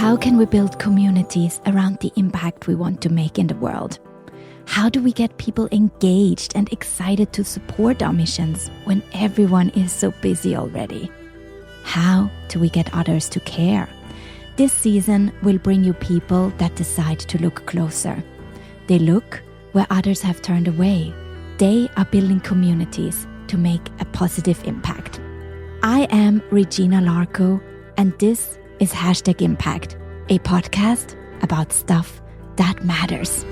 How can we build communities around the impact we want to make in the world? How do we get people engaged and excited to support our missions when everyone is so busy already? How do we get others to care? This season will bring you people that decide to look closer. They look where others have turned away. They are building communities to make a positive impact. I am Regina Larco, and this is #Impact, a podcast about stuff that matters.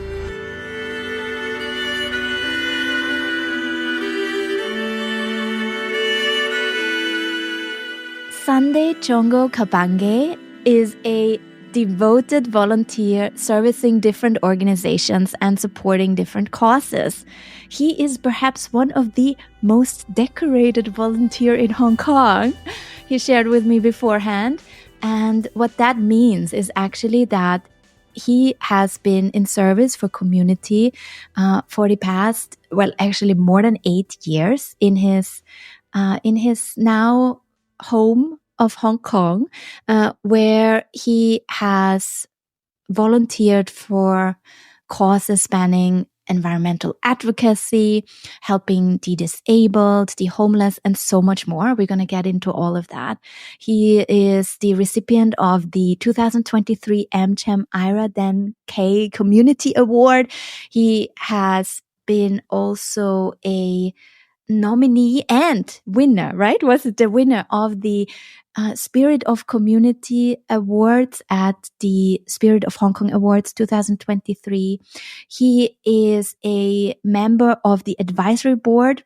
Sunday Chongo Kabange is a devoted volunteer servicing different organizations and supporting different causes. He is perhaps one of the most decorated volunteer in Hong Kong. He shared with me beforehand. And what that means is actually that he has been in service for community for the past, actually more than 8 years in his now home of Hong Kong, where he has volunteered for causes spanning environmental advocacy, helping the disabled, the homeless, and so much more. We're going to get into all of that. He is the recipient of the 2023 AmCham Ira Den K Community Award. He has been also a nominee and winner, right? Was it the winner of the Spirit of Community Awards at the Spirit of Hong Kong Awards 2023. He is a member of the advisory board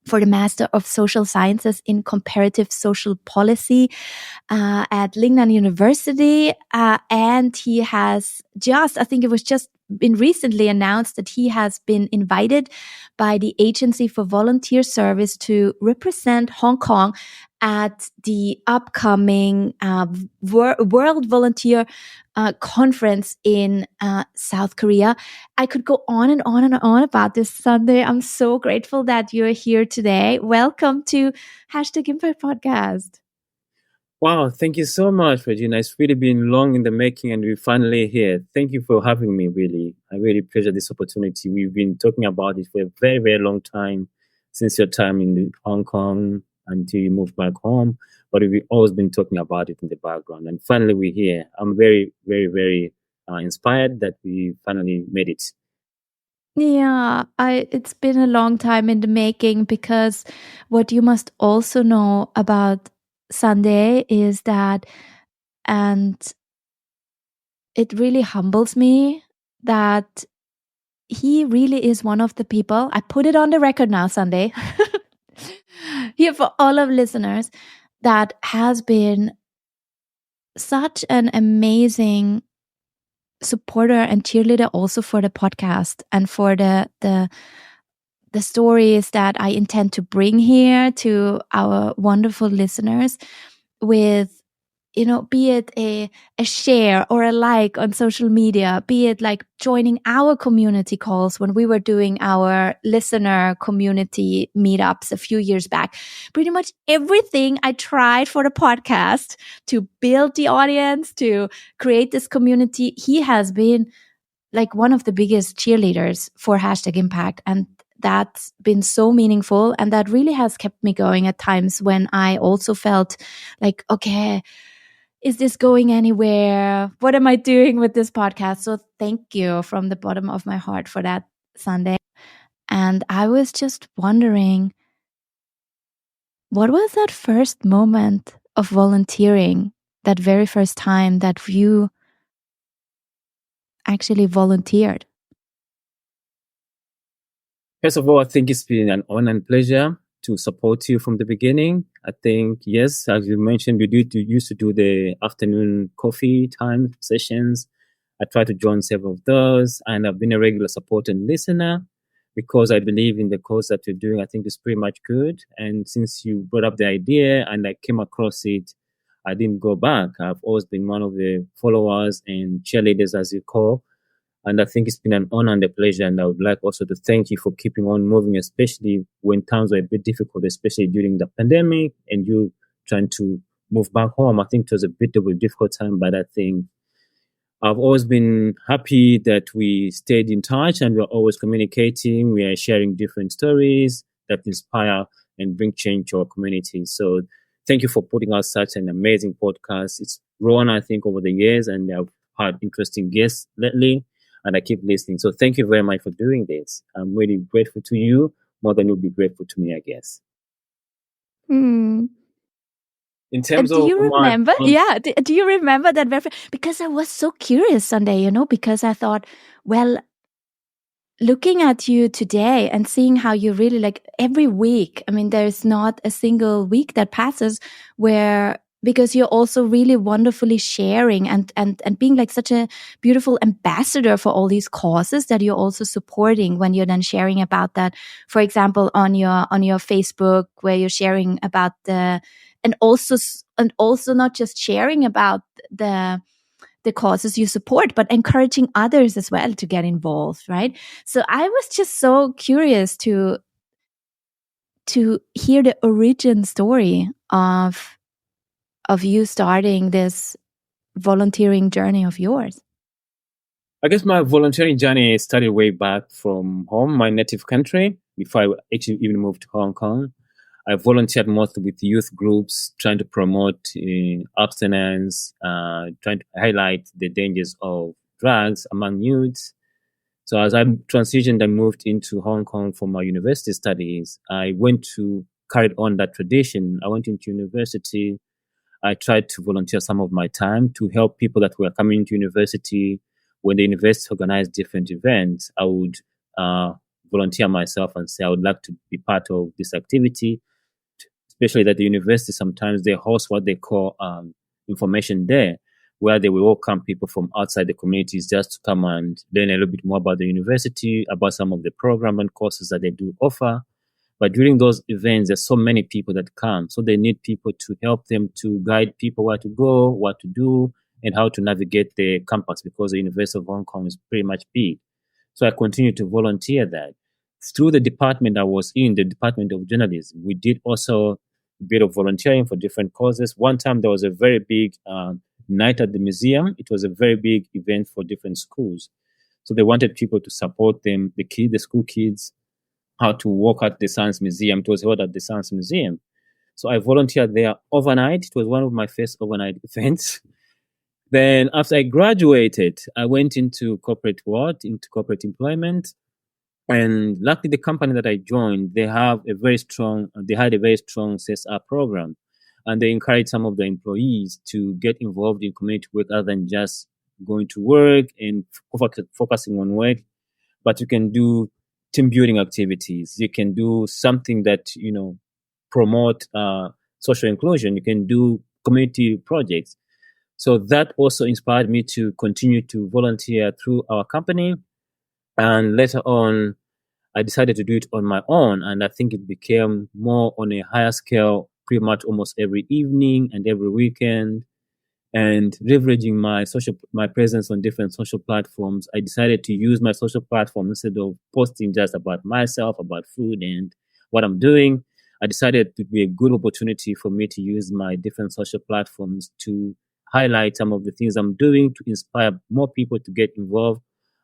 for the Master of Social Sciences in Comparative Social Policy at Lingnan University. And he has I think it was just been recently announced that he has been invited by the Agency for Volunteer Service to represent Hong Kong at the upcoming World Volunteer Conference in South Korea. I could go on and on and on about this Sunday. I'm so grateful that you're here today. Welcome to #Impact Podcast. Wow, thank you so much, Regina. It's really been long in the making and we're finally here. Thank you for having me, really. I really treasure this opportunity. We've been talking about it for a very, very long time, since your time in Hong Kong until you moved back home. But we've always been talking about it in the background. And finally, we're here. I'm very, very, very inspired that we finally made it. Yeah, it's been a long time in the making, because what you must also know about Sunday is that, and it really humbles me that he really is one of the people, I put it on the record now, Sunday, here for all of listeners, that has been such an amazing supporter and cheerleader also for the podcast and for the stories that I intend to bring here to our wonderful listeners with, be it a share or a like on social media, be it like joining our community calls when we were doing our listener community meetups a few years back. Pretty much everything I tried for the podcast to build the audience, to create this community, he has been like one of the biggest cheerleaders for #Impact. And that's been so meaningful. And that really has kept me going at times when I also felt like, okay, is this going anywhere? What am I doing with this podcast? So thank you from the bottom of my heart for that, Sunday. And I was just wondering, what was that first moment of volunteering, that very first time that you actually volunteered? First of all, I think it's been an honor and pleasure to support you from the beginning. I think, yes, as you mentioned, we used to do the afternoon coffee time sessions. I try to join several of those, and I've been a regular supporter and listener because I believe in the cause that you're doing. I think it's pretty much good. And since you brought up the idea and I came across it, I didn't go back. I've always been one of the followers and cheerleaders, as you call. And I think it's been an honor and a pleasure. And I would like also to thank you for keeping on moving, especially when times were a bit difficult, especially during the pandemic, and you trying to moved back home, I think it was a bit of a difficult time, but I think I've always been happy that we stayed in touch and we're always communicating. We are sharing different stories that inspire and bring change to our community. So thank you for putting out such an amazing podcast. It's grown, I think, over the years, and I've had interesting guests lately, and I keep listening. So thank you very much for doing this. I'm really grateful to you, more than you'll be grateful to me, I guess. Hmm. In terms Do of you my remember? Yeah. Do you remember that? Because I was so curious Sunday, because I thought, well, looking at you today and seeing how you really like every week, I mean, there's not a single week that passes where, because you're also really wonderfully sharing and being like such a beautiful ambassador for all these causes that you're also supporting when you're then sharing about that, for example, on your Facebook, where you're sharing about and also not just sharing about the causes you support, but encouraging others as well to get involved, right? So I was just so curious to hear the origin story of you starting this volunteering journey of yours. I guess my volunteering journey started way back from home, my native country, before I actually even moved to Hong Kong. I volunteered mostly with youth groups, trying to promote abstinence, trying to highlight the dangers of drugs among youths. So as I transitioned and moved into Hong Kong for my university studies, I went to carry on that tradition. I went into university. I tried to volunteer some of my time to help people that were coming to university. When the university organized different events, I would volunteer myself and say I would like to be part of this activity. Especially that the university sometimes they host what they call information day, where they will welcome people from outside the communities just to come and learn a little bit more about the university, about some of the program and courses that they do offer. But during those events, there's so many people that come. So they need people to help them to guide people where to go, what to do, and how to navigate the campus because the University of Hong Kong is pretty much big. So I continued to volunteer that. Through the department I was in, the Department of Journalism, we did also a bit of volunteering for different causes. One time there was a very big night at the museum. It was a very big event for different schools. So they wanted people to support them, the school kids, how to walk at the Science Museum. It was held at the Science Museum. So I volunteered there overnight. It was one of my first overnight events. Then after I graduated, I went into corporate world, into corporate employment. And luckily, the company that I joined, they had a very strong CSR program. And they encourage some of the employees to get involved in community work other than just going to work and focusing on work. But you can do team building activities. You can do something that, promote social inclusion. You can do community projects. So that also inspired me to continue to volunteer through our company. And later on, I decided to do it on my own. And I think it became more on a higher scale, pretty much almost every evening and every weekend. And leveraging my presence on different social platforms, I decided to use my social platform instead of posting just about myself, about food and what I'm doing. I decided it would be a good opportunity for me to use my different social platforms to highlight some of the things I'm doing to inspire more people to get involved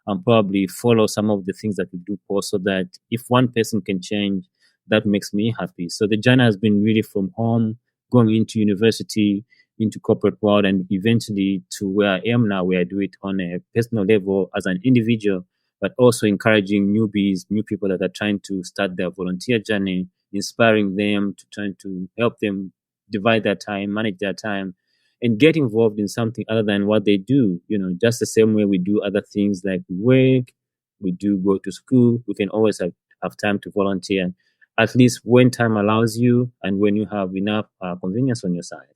and probably follow some of the things that we do post so that if one person can change, that makes me happy. So the journey has been really from home, going into university, into corporate world, and eventually to where I am now, where I do it on a personal level as an individual, but also encouraging newbies, new people that are trying to start their volunteer journey, inspiring them to trying to help them divide their time, manage their time, and get involved in something other than what they do. Just the same way we do other things like work, we do go to school, we can always have time to volunteer, at least when time allows you and when you have enough convenience on your side.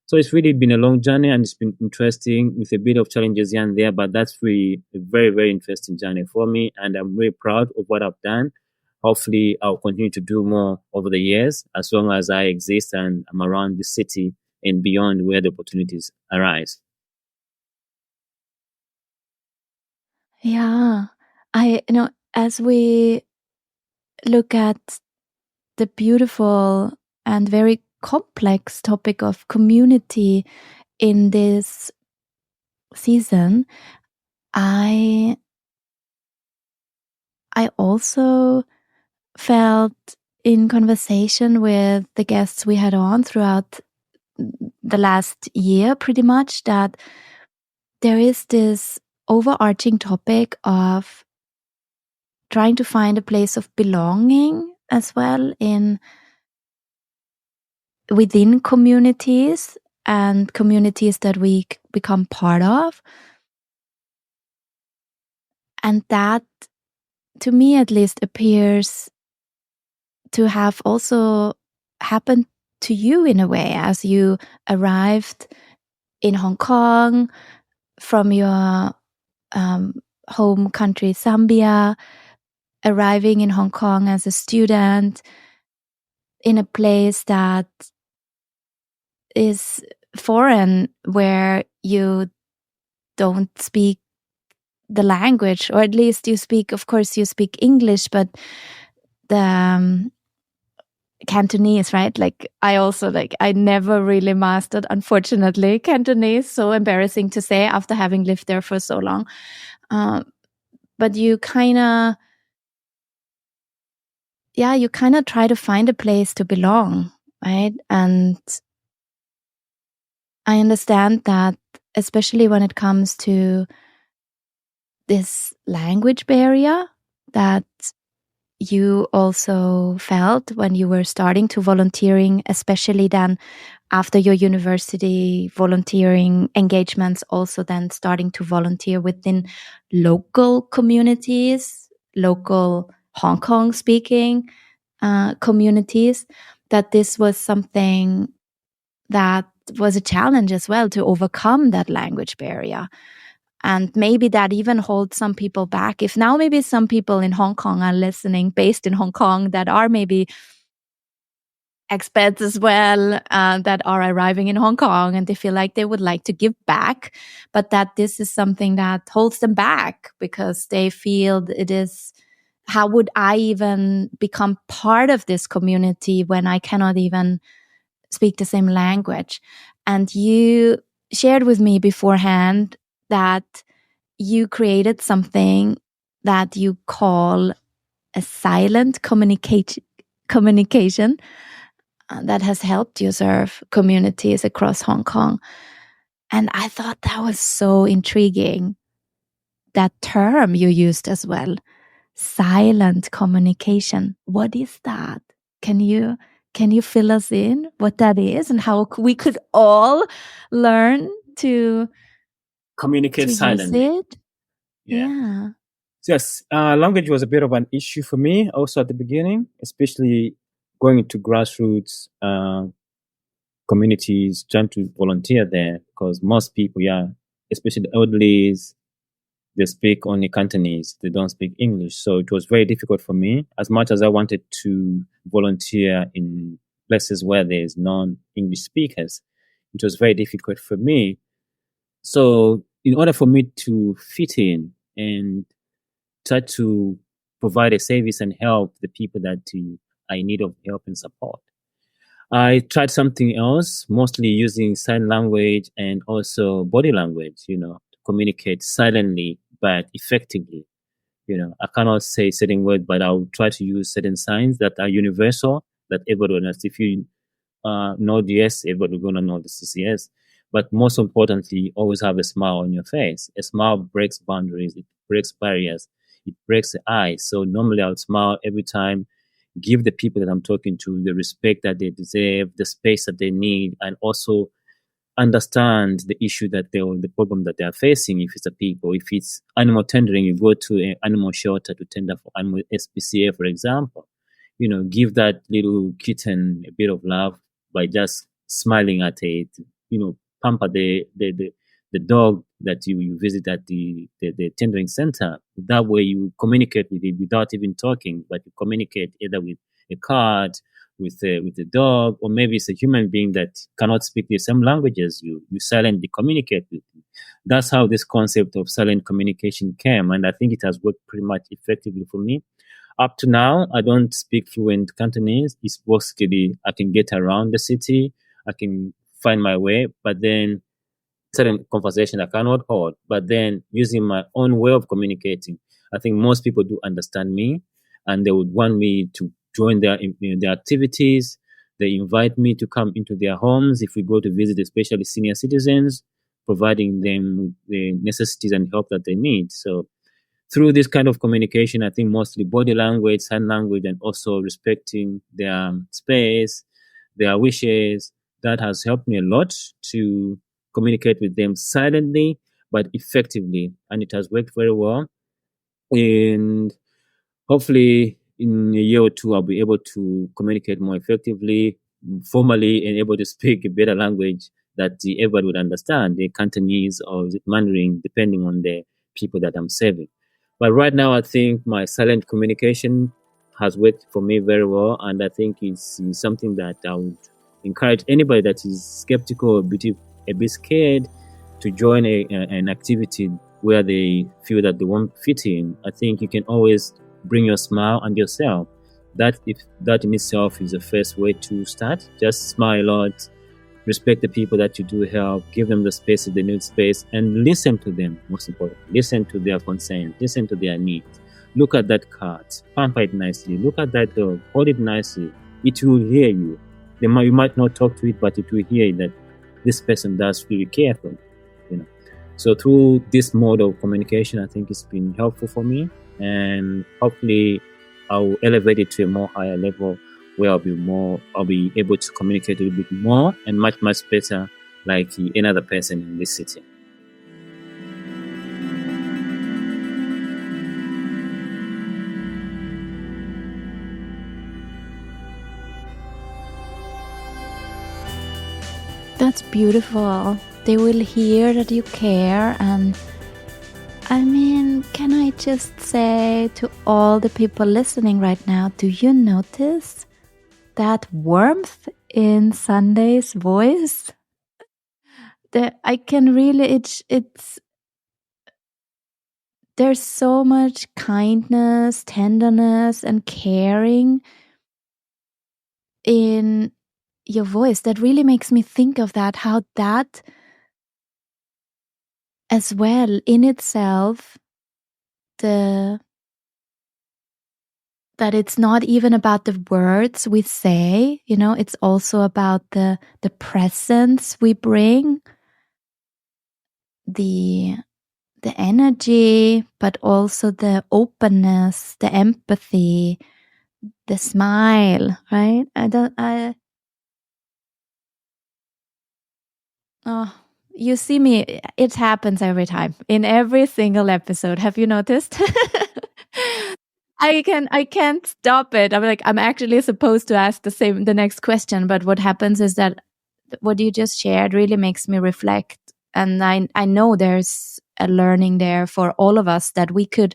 So it's really been a long journey and it's been interesting with a bit of challenges here and there, but that's really a very, very interesting journey for me. And I'm very proud of what I've done. Hopefully I'll continue to do more over the years as long as I exist and I'm around the city and beyond where the opportunities arise. Yeah. As we look at the beautiful and very complex topic of community in this season, I also felt in conversation with the guests we had on throughout the last year, pretty much, that there is this overarching topic of trying to find a place of belonging as well within communities and communities that we become part of. And that, to me at least, appears to have also happened to you in a way as you arrived in Hong Kong from your home country, Zambia, arriving in Hong Kong as a student in a place that is foreign, where you don't speak the language, or at least you speak English, but the Cantonese, right? Like I never really mastered, unfortunately, Cantonese. So embarrassing to say after having lived there for so long. But you kind of try to find a place to belong, right? And I understand that, especially when it comes to this language barrier that you also felt when you were starting to volunteering, especially then after your university volunteering engagements, also then starting to volunteer within local communities, local Hong Kong speaking communities, that this was something that was a challenge as well, to overcome that language barrier. And maybe that even holds some people back. If now maybe some people in Hong Kong are listening, based in Hong Kong, that are maybe expats as well, that are arriving in Hong Kong, and they feel like they would like to give back, but that this is something that holds them back because they feel it is, how would I even become part of this community when I cannot even speak the same language? And you shared with me beforehand that you created something that you call a silent communication that has helped you serve communities across Hong Kong. And I thought that was so intriguing, that term you used as well, silent communication. What is that? Can you fill us in what that is and how we could all learn to communicate silently? Use it? Yeah. Yes, language was a bit of an issue for me also at the beginning, especially going into grassroots communities, trying to volunteer there, because most people, especially the elderlies, they speak only Cantonese. They don't speak English. So it was very difficult for me, as much as I wanted to volunteer in places where there's non-English speakers. It was very difficult for me. So in order for me to fit in and try to provide a service and help the people that I need of help and support, I tried something else, mostly using sign language and also body language, to communicate silently but effectively. I cannot say certain words, but I'll try to use certain signs that are universal, that everybody understands. If you know the yes, everybody's going to know this is yes. But most importantly, always have a smile on your face. A smile breaks boundaries. It breaks barriers. It breaks the ice. So normally I would smile every time, give the people that I'm talking to the respect that they deserve, the space that they need, and also understand the issue the problem that they are facing. If it's a people, if it's animal tendering, you go to an animal shelter to tender for animal SPCA, for example. Give that little kitten a bit of love by just smiling at it. Pamper the dog that you visit at the tendering center. That way you communicate with it without even talking, but you communicate either with a card, with the dog, or maybe it's a human being that cannot speak the same language as you. You silently communicate with them. That's how this concept of silent communication came, and I think it has worked pretty much effectively for me. up to now, I don't speak fluent Cantonese. It's basically I can get around the city, I can find my way, but then certain conversation I cannot hold. But then using my own way of communicating, I think most people do understand me, and they would want me to join their activities. They invite me to come into their homes if we go to visit, especially senior citizens, providing them the necessities and help that they need. So through this kind of communication, I think mostly body language, sign language, and also respecting their space, their wishes, that has helped me a lot to communicate with them silently but effectively. And it has worked very well. And hopefully, in a year or two, I'll be able to communicate more effectively, formally, and able to speak a better language that everybody would understand, the Cantonese or the Mandarin, depending on the people that I'm serving. But right now, I think my silent communication has worked for me very well, and I think it's something that I would encourage anybody that is skeptical or a bit scared to join an activity where they feel that they won't fit in. I think you can always bring your smile and yourself. That in itself is the first way to start. Just smile a lot, respect the people that you do help, give them the space if they need space, and listen to them. Most important, listen to their concerns, listen to their needs. Look at that cat, pamper it nicely. Look at that dog, hold it nicely. It will hear you. You might not talk to it, but it will hear that this person does really care for you. So through this mode of communication, I think it's been helpful for me, and hopefully I'll elevate it to a more higher level where I'll be able to communicate a little bit more and much better like another person in this city. That's beautiful. They will hear that you care. And I mean, can I just say to all the people listening right now, do you notice that warmth in Sunday's voice? I can really, it's there's so much kindness, tenderness, and caring in your voice that really makes me think of that, how that as well in itself, that it's not even about the words we say, it's also about the presence we bring, the energy, but also the openness, the empathy, the smile, right? You see me, it happens every time in every single episode. Have you noticed? I can't stop it. I'm actually supposed to ask the next question, but what happens is that what you just shared really makes me reflect. And I know there's a learning there for all of us that we could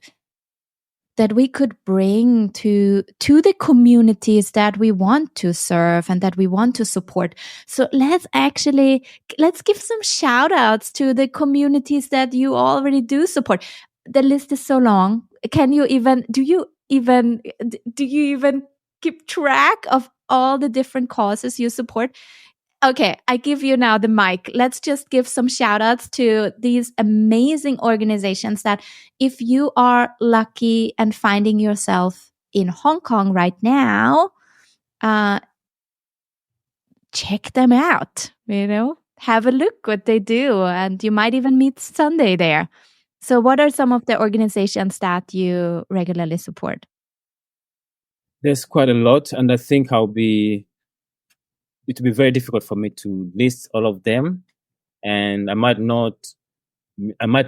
bring to the communities that we want to serve and that we want to support. So let's give some shout outs to the communities that you already do support. The list is so long. Do you even keep track of all the different causes you support? Okay, I give you now the mic. Let's just give some shout outs to these amazing organizations that if you are lucky and finding yourself in Hong Kong right now, check them out, have a look what they do, and you might even meet Sunday there. So what are some of the organizations that you regularly support? There's quite a lot, and I think it will be very difficult for me to list all of them, and I might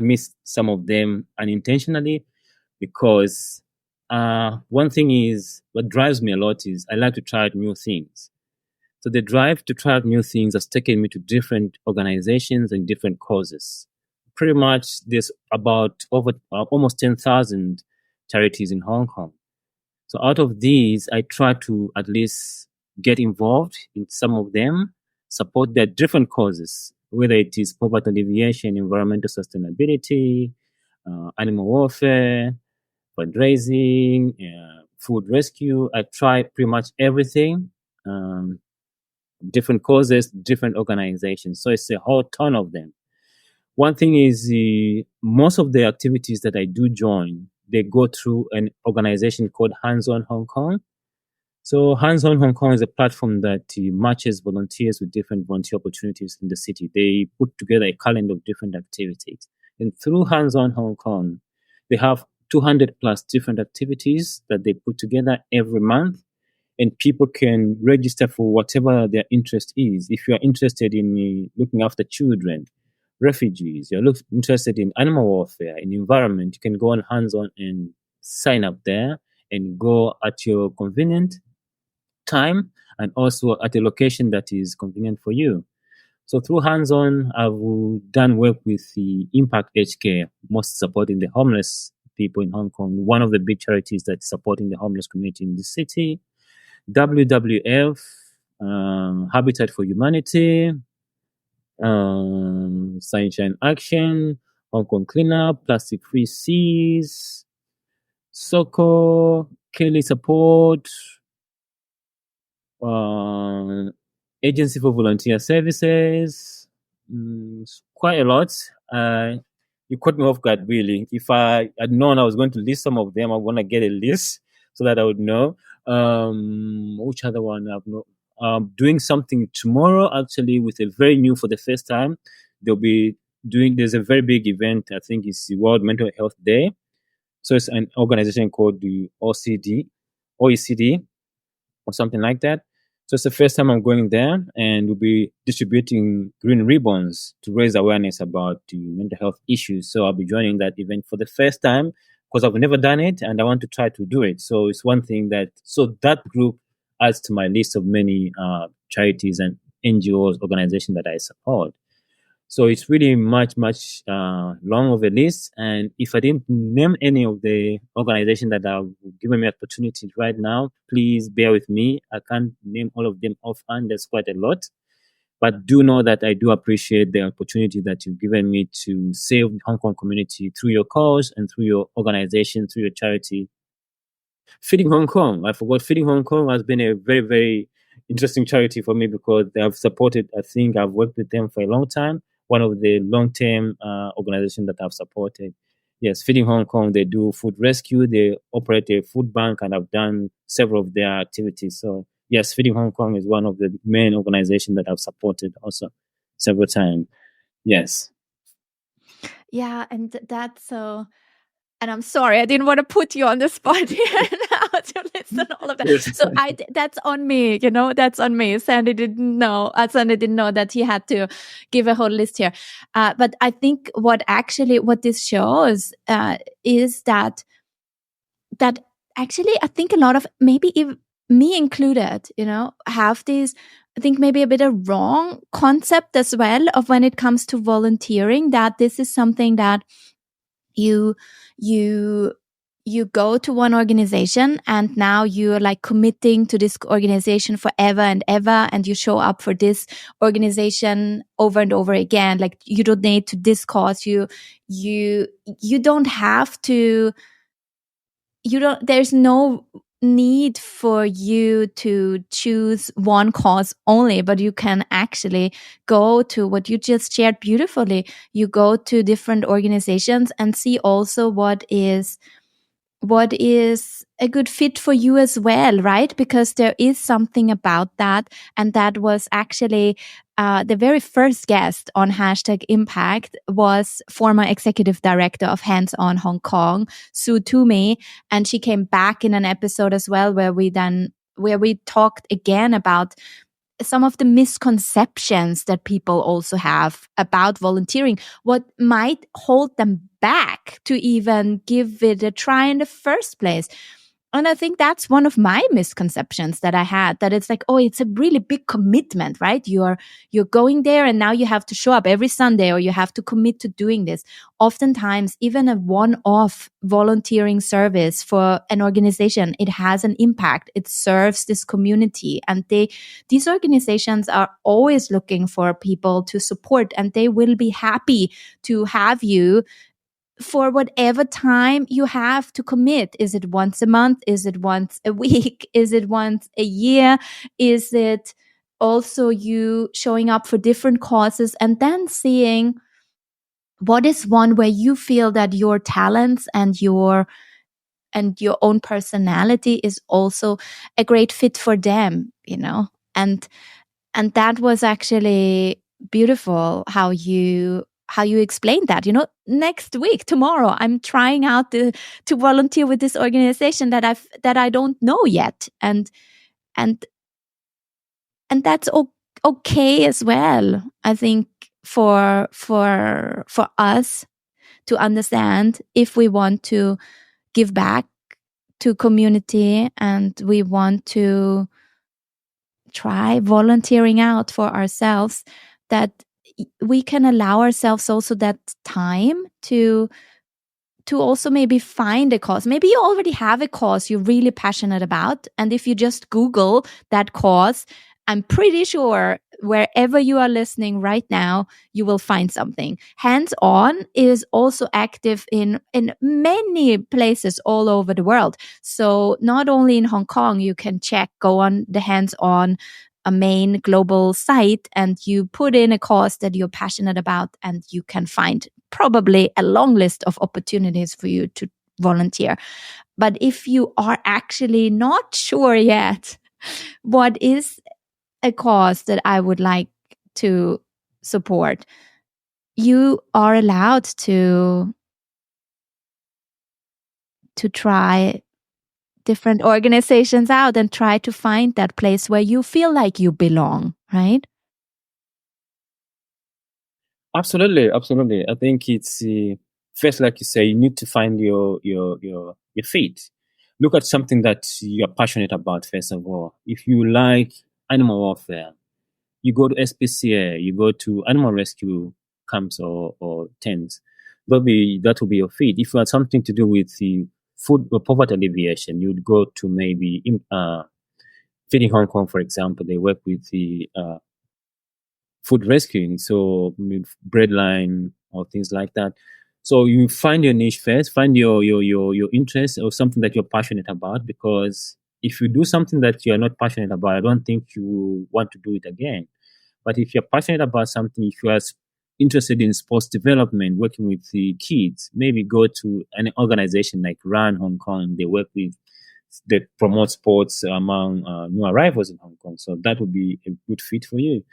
miss some of them unintentionally, because one thing is what drives me a lot is I like to try out new things. So the drive to try out new things has taken me to different organizations and different causes. Pretty much there's about over almost 10,000 charities in Hong Kong. So out of these, I try to at least get involved in some of them, support their different causes, whether it is poverty alleviation, environmental sustainability, animal welfare, fundraising, food rescue. I try pretty much everything. Different causes, different organizations. So it's a whole ton of them. One thing is most of the activities that I do join, they go through an organization called Hands On Hong Kong. So Hands On Hong Kong is a platform that matches volunteers with different volunteer opportunities in the city. They put together a calendar of different activities. And through Hands On Hong Kong, they have 200 plus different activities that they put together every month. And people can register for whatever their interest is. If you're interested in looking after children, refugees, you're interested in animal welfare, in environment, you can go on Hands On and sign up there and go at your convenient time and also at a location that is convenient for you. So through Hands On, I've done work with the Impact HK, most supporting the homeless people in Hong Kong, one of the big charities that's supporting the homeless community in the city. WWF, Habitat for Humanity, Sunshine Action, Hong Kong Cleanup, Plastic Free Seas, SOCO, Kelly Support, Agency for Volunteer Services, quite a lot. You caught me off guard, really. If I had known I was going to list some of them, I want to get a list so that I would know. Which other one I've not? Doing something tomorrow, actually, with a very new for the first time. They'll be doing, there's a very big event, I think it's the World Mental Health Day. So it's an organization called the OECD, or something like that. So it's the first time I'm going there, and we'll be distributing green ribbons to raise awareness about the mental health issues. So I'll be joining that event for the first time because I've never done it and I want to try to do it. So it's one thing so that group adds to my list of many charities and NGOs, organizations that I support. So it's really much long of a list. And if I didn't name any of the organizations that have given me opportunities right now, please bear with me. I can't name all of them offhand. There's quite a lot. But do know that I do appreciate the opportunity that you've given me to save the Hong Kong community through your cause and through your organization, through your charity. Feeding Hong Kong. I forgot Feeding Hong Kong has been a very, very interesting charity for me because they have supported, I think I've worked with them for a long time. One of the long-term organizations that I've supported. Yes, Feeding Hong Kong, they do food rescue. They operate a food bank, and I've done several of their activities. So yes, Feeding Hong Kong is one of the main organizations that I've supported also several times. Yes. Yeah, and that's so. And I'm sorry, I didn't want to put you on the spot here now to listen all of that. Yes. So that's on me, that's on me. Sandy didn't know that he had to give a whole list here. But I think what this shows is that actually I think a lot of, maybe even me included, have this, I think maybe a bit of wrong concept as well of when it comes to volunteering, that this is something that you go to one organization and now you're like committing to this organization forever and ever, and you show up for this organization over and over again. Like, you donate to this cause, you don't have to, there's no need for you to choose one cause only, but you can actually go to what you just shared beautifully. You go to different organizations and see also what is a good fit for you as well, right? Because there is something about that. And that was actually the very first guest on #Impact was former executive director of Hands On Hong Kong, Sue Toomey. And she came back in an episode as well where we talked again about some of the misconceptions that people also have about volunteering, what might hold them back to even give it a try in the first place. And I think that's one of my misconceptions that I had, that it's like, oh, it's a really big commitment, right? You're going there and now you have to show up every Sunday, or you have to commit to doing this. Oftentimes, even a one-off volunteering service for an organization, it has an impact. It serves this community, and these organizations are always looking for people to support, and they will be happy to have you for whatever time you have to commit. Is it once a month? Is it once a week? Is it once a year? Is it also you showing up for different causes and then seeing what is one where you feel that your talents and your own personality is also a great fit for them, and that was actually beautiful how you explained that. Next week, tomorrow, I'm trying out to volunteer with this organization that I don't know yet, and and that's okay as well. I think for us to understand if we want to give back to community and we want to try volunteering out for ourselves, that we can allow ourselves also that time to also maybe find a cause. Maybe you already have a cause you're really passionate about, and if you just Google that cause, I'm pretty sure wherever you are listening right now, you will find something. Hands On is also active in many places all over the world. So not only in Hong Kong, you can go on the Hands On, a main global site, and you put in a cause that you're passionate about, and you can find probably a long list of opportunities for you to volunteer. But if you are actually not sure yet, what is a cause that I would like to support, you are allowed to try different organizations out and try to find that place where you feel like you belong, right? Absolutely. I think it's first, like you say, you need to find your feet. Look at something that you're passionate about. First of all, if you like animal welfare, you go to SPCA, you go to animal rescue camps or tents. That will be your feed. If you had something to do with the food or poverty alleviation, you'd go to maybe Feeding Hong Kong, for example. They work with the food rescuing, so breadline or things like that. So you find your niche first, find your interest or something that you're passionate about, because if you do something that you're not passionate about, I don't think you want to do it again. But if you're passionate about something, if you are interested in sports development, working with the kids, maybe go to an organization like Run Hong Kong. They promote sports among new arrivals in Hong Kong. So that would be a good fit for you.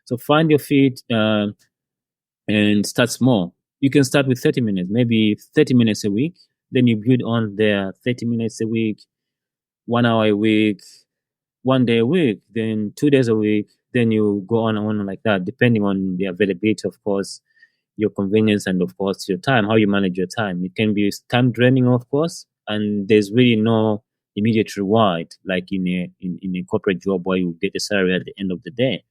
So find your fit and start small. You can start with 30 minutes, maybe 30 minutes a week. Then you build on there 30 minutes a week, 1 hour a week, 1 day a week, then 2 days a week. Then you go on like that, depending on the availability, of course, your convenience, and of course your time, how you manage your time. It can be time draining, of course, and there's really no immediate reward like in a corporate job where you get a salary at the end of the day.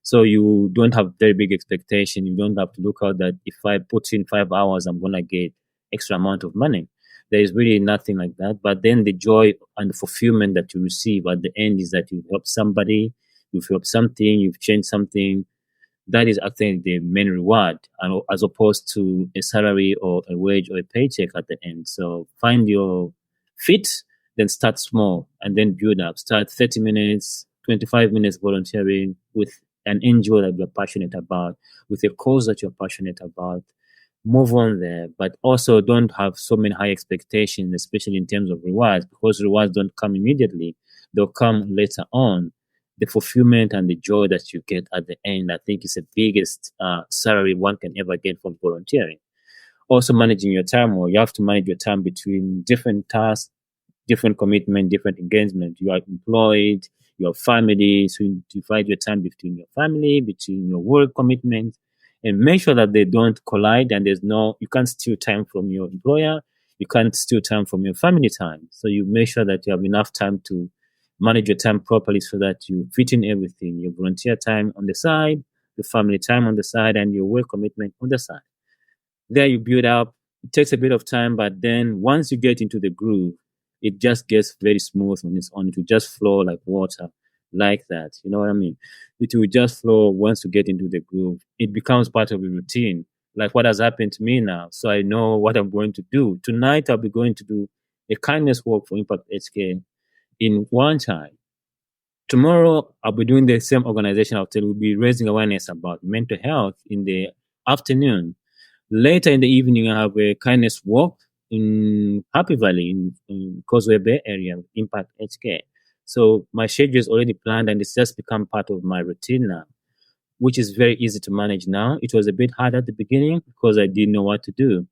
So you don't have very big expectation. You don't have to look out that if I put in 5 hours, I'm gonna get extra amount of money. There is really nothing like that. But then the joy and the fulfillment that you receive at the end is that you've helped somebody, you've helped something, you've changed something. That is actually the main reward, and as opposed to a salary or a wage or a paycheck at the end. So find your fit, then start small and then build up. Start 30 minutes, 25 minutes volunteering with an NGO that you're passionate about, with a cause that you're passionate about. Move on there, but also don't have so many high expectations, especially in terms of rewards, because rewards don't come immediately. They'll come later on. The fulfillment and the joy that you get at the end, I think, is the biggest salary one can ever get from volunteering. Also, managing your time, or you have to manage your time between different tasks, different commitment, different engagement. You are employed, your family, so you divide your time between your family, between your work commitments, and make sure that they don't collide, and you can't steal time from your employer, you can't steal time from your family time. So you make sure that you have enough time to manage your time properly so that you fit in everything, your volunteer time on the side, your family time on the side, and your work commitment on the side. There you build up. It takes a bit of time, but then once you get into the groove, it just gets very smooth on its own. It will just flow like water, like that. You know what I mean? It will just flow once you get into the groove. It becomes part of the routine, like what has happened to me now. So I know what I'm going to do. Tonight, I'll be going to do a kindness walk for Impact HK in one time. Tomorrow, I'll be doing the same organization. We'll be raising awareness about mental health in the afternoon. Later in the evening, I have a kindness walk in Happy Valley in Causeway Bay area, Impact HK. So my schedule is already planned and it's just become part of my routine now, which is very easy to manage now. It was a bit hard at the beginning because I didn't know what to do.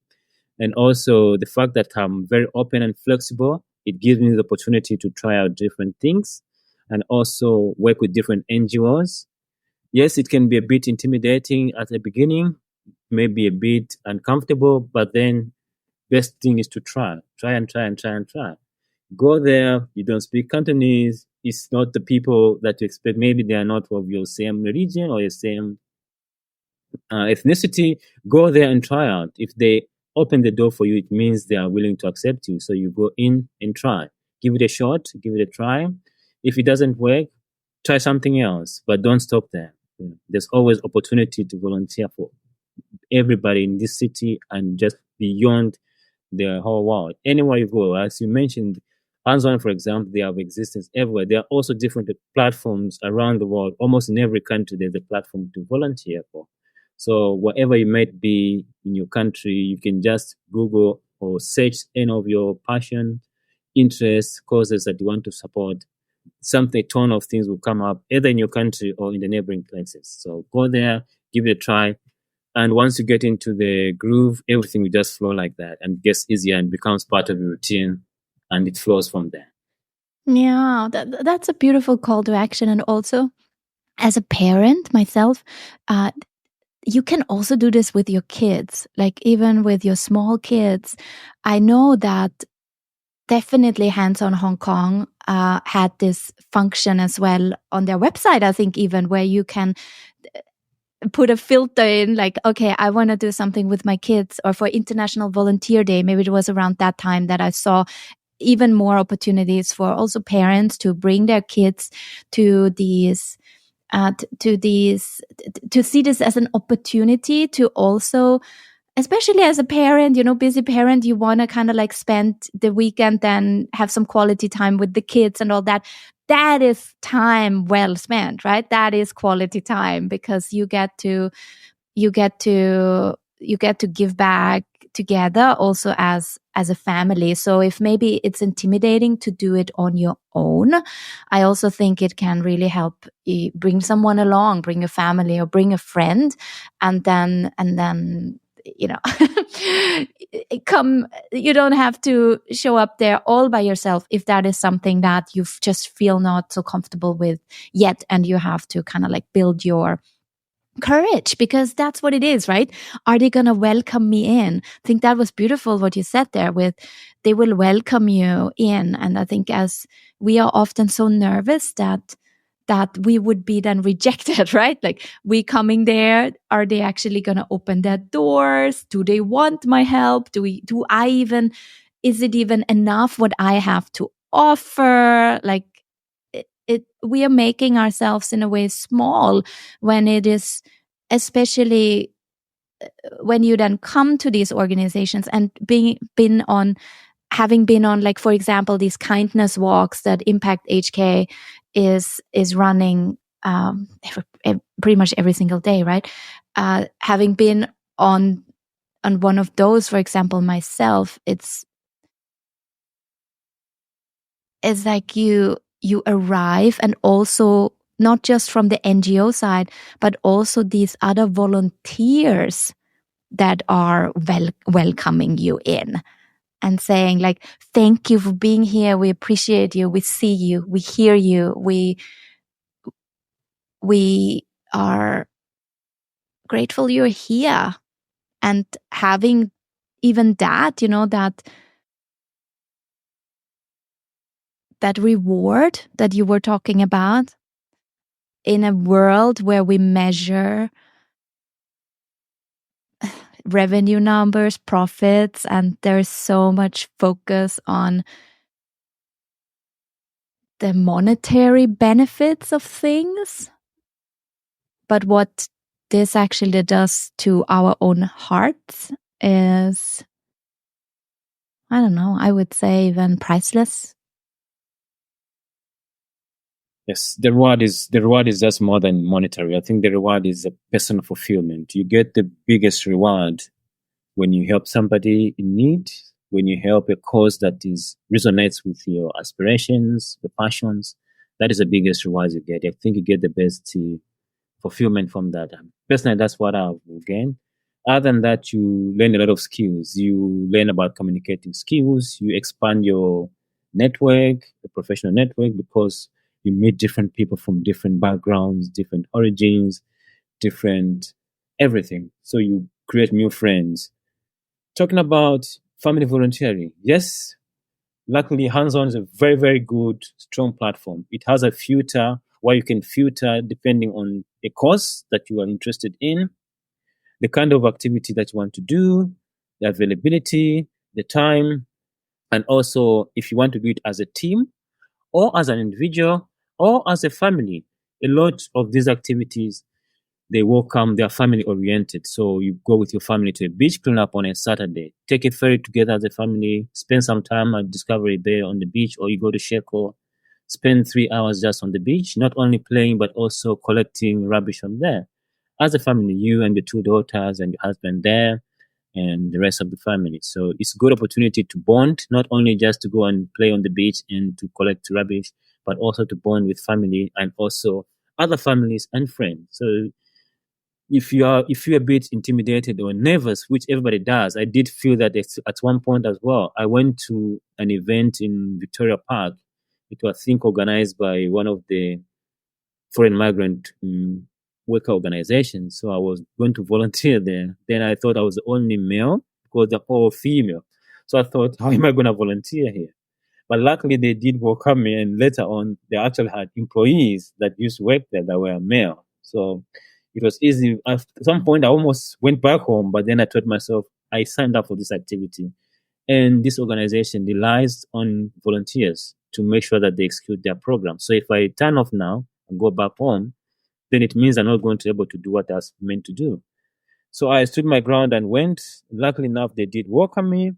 And also the fact that I'm very open and flexible, it gives me the opportunity to try out different things and also work with different NGOs. Yes, it can be a bit intimidating at the beginning, maybe a bit uncomfortable, but then best thing is to try and try and try and try. Go there, you don't speak Cantonese, it's not the people that you expect. Maybe they are not of your same religion or your same ethnicity. Go there and try out. If they open the door for you, it means they are willing to accept you. So you go in and try. Give it a shot, give it a try. If it doesn't work, try something else, but don't stop there. There's always opportunity to volunteer for everybody in this city and just beyond the whole world. Anywhere you go, as you mentioned, Hands-On, for example, they have existence everywhere. There are also different platforms around the world. Almost in every country, there's a platform to volunteer for. So wherever you might be in your country, you can just Google or search any of your passion, interests, causes that you want to support. A ton of things will come up either in your country or in the neighboring places. So go there, give it a try. And once you get into the groove, everything will just flow like that and gets easier and becomes part of your routine, and it flows from there. Yeah, that's a beautiful call to action. And also, as a parent myself, you can also do this with your kids, like even with your small kids. I know that definitely Hands-On Hong Kong had this function as well on their website, I think, even where you can put a filter in, like, okay, I want to do something with my kids, or for International Volunteer Day, maybe it was around that time that I saw even more opportunities for also parents to bring their kids to these to see this as an opportunity to also, especially as a parent, busy parent, you want to kind of like spend the weekend and have some quality time with the kids and all that. That is time well spent, right? That is quality time, because you get to give back together also as a family. So if maybe it's intimidating to do it on your own, I also think it can really help you bring someone along, bring a family or bring a friend, and then you don't have to show up there all by yourself if that is something that you just feel not so comfortable with yet, and you have to kind of like build your courage, because that's what it is, right? Are they going to welcome me in? I think that was beautiful what you said there with they will welcome you in. And I think as we are often so nervous that we would be then rejected, right? Like, we coming there, are they actually going to open their doors? Do they want my help? Is it even enough what I have to offer? Like, we are making ourselves in a way small when it is, especially when you then come to these organizations and having been on, like, for example, these kindness walks that Impact HK is running pretty much every single day, right? Having been on one of those, for example, myself, it's like you arrive, and also not just from the NGO side, but also these other volunteers that are welcoming you in and saying, like, thank you for being here. We appreciate you. We see you. We hear you. We are grateful you're here. And having even that, that reward that you were talking about, in a world where we measure revenue numbers, profits, and there's so much focus on the monetary benefits of things. But what this actually does to our own hearts is, I don't know, I would say even priceless. Yes, the reward is just more than monetary. I think the reward is a personal fulfillment. You get the biggest reward when you help somebody in need, when you help a cause that is resonates with your aspirations, the passions. That is the biggest reward you get. I think you get the best fulfillment from that. Personally, that's what I will gain. Other than that, you learn a lot of skills. You learn about communicating skills. You expand your network, the professional network, because you meet different people from different backgrounds, different origins, different everything. So you create new friends. Talking about family volunteering, yes, luckily Hands-On is a very, very good, strong platform. It has a filter where you can filter depending on a course that you are interested in, the kind of activity that you want to do, the availability, the time, and also if you want to do it as a team or as an individual or as a family. A lot of these activities, they welcome, they are family oriented. So you go with your family to a beach cleanup on a Saturday, take a ferry together as a family, spend some time at Discovery Bay on the beach, or you go to Sheko, spend 3 hours just on the beach, not only playing, but also collecting rubbish from there. As a family, you and the two daughters and your husband there and the rest of the family. So it's a good opportunity to bond, not only just to go and play on the beach and to collect rubbish, but also to bond with family and also other families and friends. So if you're a bit intimidated or nervous, which everybody does, I did feel that at one point as well. I went to an event in Victoria Park. It was, I think, organized by one of the foreign migrant worker organizations. So I was going to volunteer there. Then I thought I was the only male because they're all female. So I thought, how am I going to volunteer here? But luckily, they did welcome me, and later on, they actually had employees that used to work there that were male. So it was easy. At some point, I almost went back home, but then I told myself, I signed up for this activity. And this organization relies on volunteers to make sure that they execute their program. So if I turn off now and go back home, then it means I'm not going to be able to do what I was meant to do. So I stood my ground and went. Luckily enough, they did welcome me.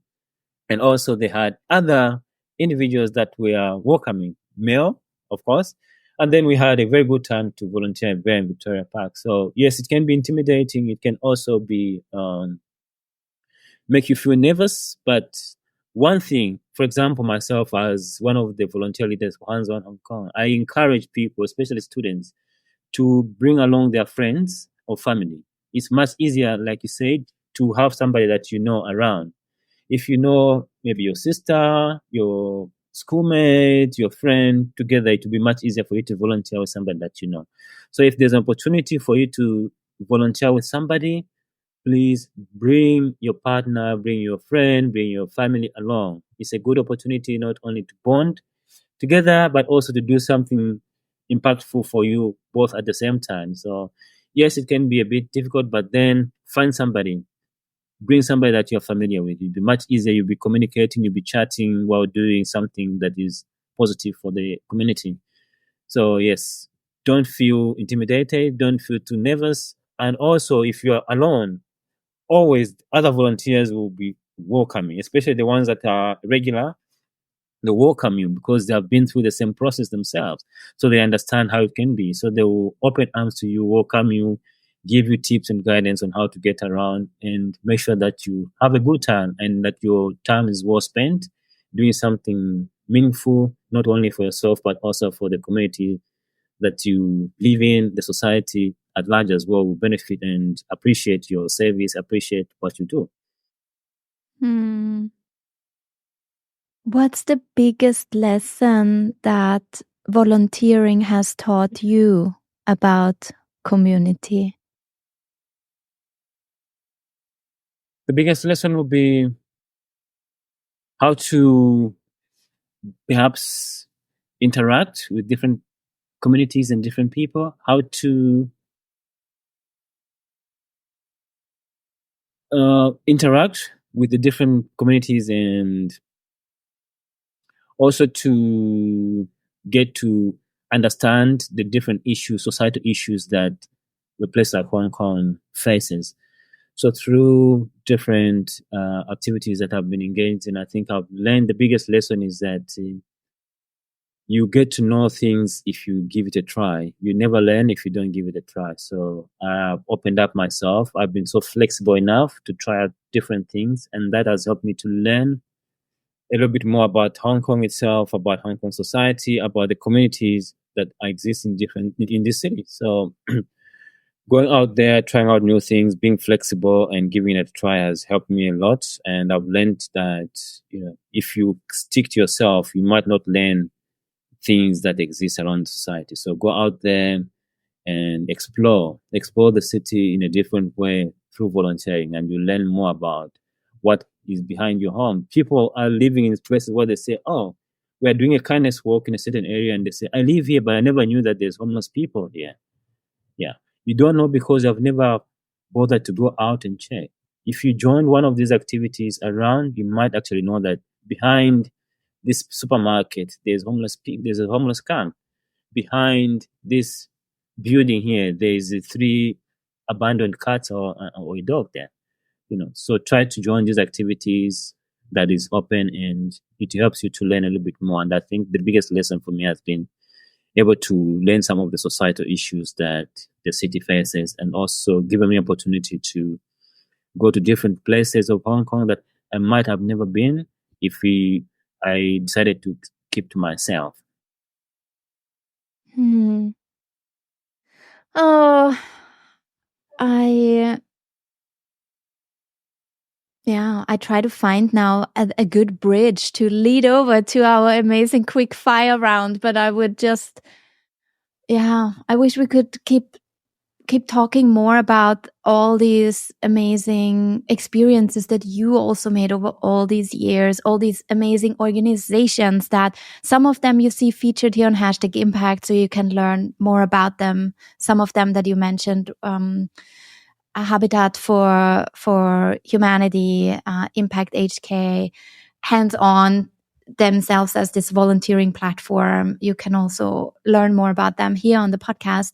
And also they had other individuals that were welcoming, male, of course. And then we had a very good time to volunteer there in Victoria Park. So yes, it can be intimidating. It can also be make you feel nervous. But one thing, for example, myself as one of the volunteer leaders for Hands-On Hong Kong, I encourage people, especially students, to bring along their friends or family. It's much easier, like you said, to have somebody that you know around. If you know maybe your sister, your schoolmate, your friend together, it will be much easier for you to volunteer with somebody that you know. So if there's an opportunity for you to volunteer with somebody, please bring your partner, bring your friend, bring your family along. It's a good opportunity not only to bond together, but also to do something impactful for you both at the same time. So yes, it can be a bit difficult, but then find somebody, bring somebody that you're familiar with. It'll be much easier. You'll be communicating, you'll be chatting while doing something that is positive for the community. So yes, don't feel intimidated, don't feel too nervous. And also if you're alone, always other volunteers will be welcoming, especially the ones that are regular. They welcome you because they have been through the same process themselves. So they understand how it can be. So they will open arms to you, welcome you, give you tips and guidance on how to get around and make sure that you have a good time and that your time is well spent doing something meaningful, not only for yourself, but also for the community that you live in, the society at large as well will benefit and appreciate your service, appreciate what you do. Hmm. What's the biggest lesson that volunteering has taught you about community? The biggest lesson would be how to perhaps interact with different communities and different people, how to interact with the different communities and also to get to understand the different issues, societal issues that a place like Hong Kong faces. So through different activities that I've been engaged in, I think I've learned the biggest lesson is that you get to know things if you give it a try. You never learn if you don't give it a try. So I've opened up myself. I've been so flexible enough to try out different things, and that has helped me to learn a little bit more about Hong Kong itself, about Hong Kong society, about the communities that exist in this city. So going out there, trying out new things, being flexible and giving it a try has helped me a lot. And I've learned that, if you stick to yourself, you might not learn things that exist around society. So go out there and explore the city in a different way through volunteering, and you learn more about what is behind your home. People are living in places where they say, oh, we're doing a kindness walk in a certain area, and they say, I live here, but I never knew that there's homeless people here. Yeah. You don't know because you've never bothered to go out and check. If you join one of these activities around, you might actually know that behind this supermarket, there's a homeless camp. Behind this building here, there's 3 abandoned cats or a dog there. So try to join these activities that is open, and it helps you to learn a little bit more. And I think the biggest lesson for me has been able to learn some of the societal issues that the city faces, and also given me opportunity to go to different places of Hong Kong that I might have never been if I decided to keep to myself. Oh, I try to find now a good bridge to lead over to our amazing quick fire round, but I would just, I wish we could keep talking more about all these amazing experiences that you also made over all these years, all these amazing organizations that some of them you see featured here on #Impact, so you can learn more about them. Some of them that you mentioned, a Habitat for Humanity, Impact HK, hands-on themselves as this volunteering platform. You can also learn more about them here on the podcast.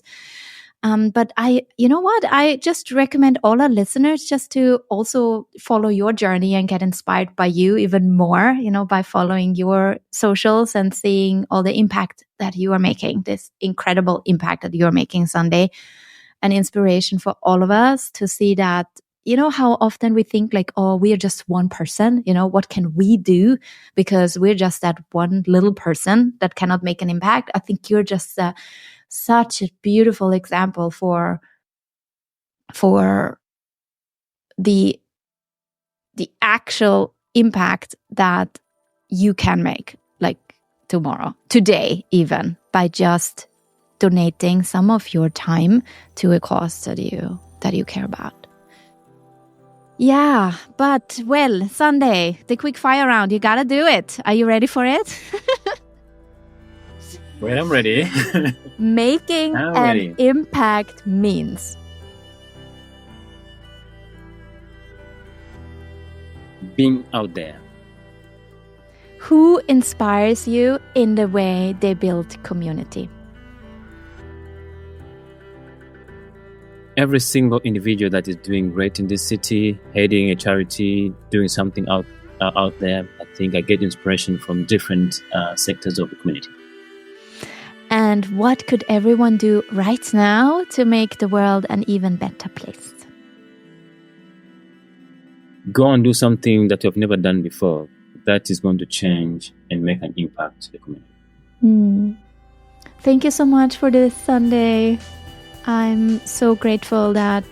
But you know what? I just recommend all our listeners just to also follow your journey and get inspired by you even more, by following your socials and seeing all the impact that you are making, this incredible impact that you are making, Sunday. An inspiration for all of us to see that, how often we think like, oh, we're just one person, what can we do? Because we're just that one little person that cannot make an impact. I think you're just such a beautiful example for the actual impact that you can make, like tomorrow, today, even by just donating some of your time to a cause that you care about. Yeah, but Sunday, the quick fire round, you gotta do it. Are you ready for it? Well, I'm ready. Making an impact means being out there. Who inspires you in the way they build community? Every single individual that is doing great in this city, heading a charity, doing something out there, I think I get inspiration from different sectors of the community. And what could everyone do right now to make the world an even better place? Go and do something that you've never done before. That is going to change and make an impact to the community. Thank you so much for this, Sunday. I'm so grateful that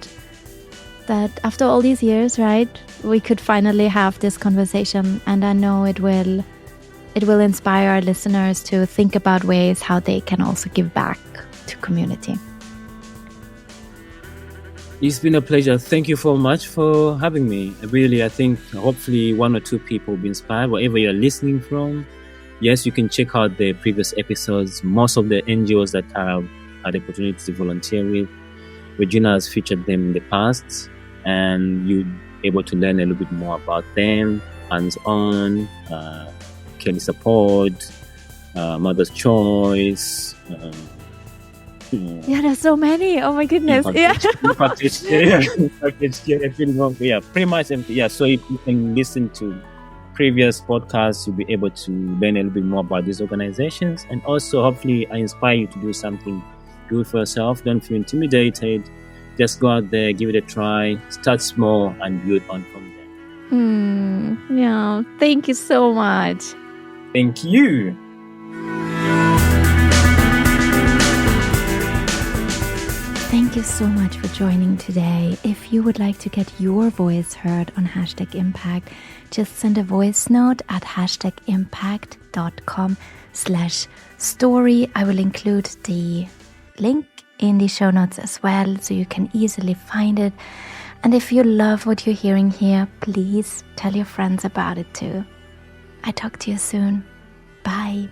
after all these years, right, we could finally have this conversation, and I know it will inspire our listeners to think about ways how they can also give back to community. It's been a pleasure. Thank you so much for having me. Really, I think hopefully 1 or 2 people will be inspired wherever you're listening from. Yes, you can check out the previous episodes. Most of the NGOs that I've had the opportunity to volunteer with, Regina has featured them in the past, and you're able to learn a little bit more about them, hands-on, Kelly Support, Mother's Choice, Yeah, there's so many. Oh my goodness. Yeah. Package yeah, pretty much. Yeah, so if you can listen to previous podcasts, you'll be able to learn a little bit more about these organizations, and also hopefully I inspire you to do something good for yourself. Don't feel intimidated. Just go out there, give it a try, start small and build on from there. Yeah, thank you so much. Thank you. Thank you so much for joining today. If you would like to get your voice heard on #Impact, just send a voice note at #impact.com/story. I will include the link in the show notes as well, so you can easily find it. And if you love what you're hearing here, please tell your friends about it too. I talk to you soon. Bye.